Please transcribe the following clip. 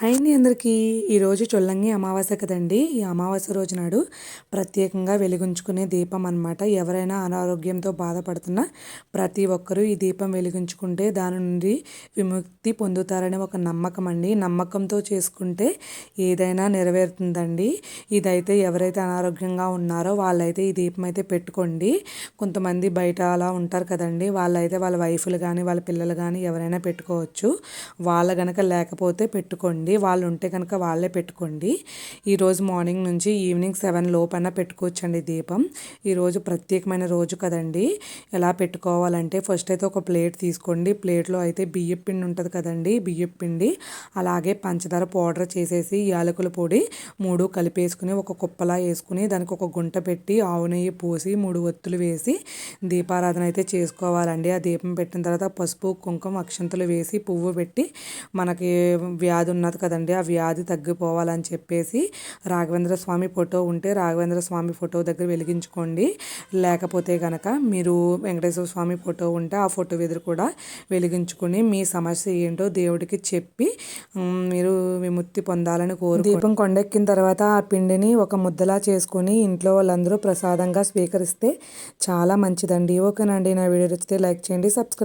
Hi అండి అందరికీ. ఈరోజు చొల్లంగి అమావాస్య కదండి. ఈ అమావాస్య రోజు నాడు ప్రత్యేకంగా వెలిగించుకునే దీపం అనమాట. ఎవరైనా అనారోగ్యంతో బాధపడుతున్నా ప్రతి ఒక్కరూ ఈ దీపం వెలిగించుకుంటే దాని నుండి విముక్తి పొందుతారనే ఒక నమ్మకం అండి. నమ్మకంతో చేసుకుంటే ఏదైనా నెరవేరుతుందండి. ఇదైతే ఎవరైతే అనారోగ్యంగా ఉన్నారో వాళ్ళైతే ఈ దీపం అయితే పెట్టుకోండి. కొంతమంది బయట అలా ఉంటారు కదండి, వాళ్ళైతే వాళ్ళ వైఫ్లు కానీ వాళ్ళ పిల్లలు కానీ ఎవరైనా పెట్టుకోవచ్చు. వాళ్ళ గనక లేకపోతే పెట్టుకోండి, వాళ్ళు ఉంటే కనుక వాళ్ళే పెట్టుకోండి. ఈరోజు మార్నింగ్ నుంచి ఈవినింగ్ 7 లోపైనా పెట్టుకోవచ్చండి దీపం. ఈరోజు ప్రత్యేకమైన రోజు కదండి. ఎలా పెట్టుకోవాలంటే ఫస్ట్ అయితే ఒక ప్లేట్ తీసుకోండి. ప్లేట్లో అయితే బియ్యం పిండి ఉంటుంది కదండి, బియ్యం పిండి అలాగే పంచదార పౌడర్ చేసేసి యాలకుల పొడి 3 కలిపేసుకుని ఒక కుప్పలా వేసుకుని దానికి ఒక గుంట పెట్టి ఆవు నెయ్యి పోసి 3 ఒత్తులు వేసి దీపారాధన అయితే చేసుకోవాలండి. ఆ దీపం పెట్టిన తర్వాత పసుపు కుంకుమ అక్షంతలు వేసి పువ్వు పెట్టి మనకి వ్యాధి ఉన్నది కదండి, ఆ వ్యాధి తగ్గిపోవాలని చెప్పేసి రాఘవేంద్ర స్వామి ఫోటో ఉంటే రాఘవేంద్ర స్వామి ఫోటో దగ్గర వెలిగించుకోండి. లేకపోతే కనుక మీరు వెంకటేశ్వర స్వామి ఫోటో ఉంటే ఆ ఫోటో ఎదురు కూడా వెలిగించుకుని మీ సమస్య ఏంటో దేవుడికి చెప్పి మీరు విముక్తి పొందాలని దీపం కొండెక్కిన తర్వాత ఆ పిండిని ఒక ముద్దలా చేసుకొని ఇంట్లో వాళ్ళందరూ ప్రసాదంగా స్వీకరిస్తే చాలా మంచిదండి. ఓకేనండి, నా వీడియో నచ్చితే లైక్ చేయండి, సబ్స్క్రైబ్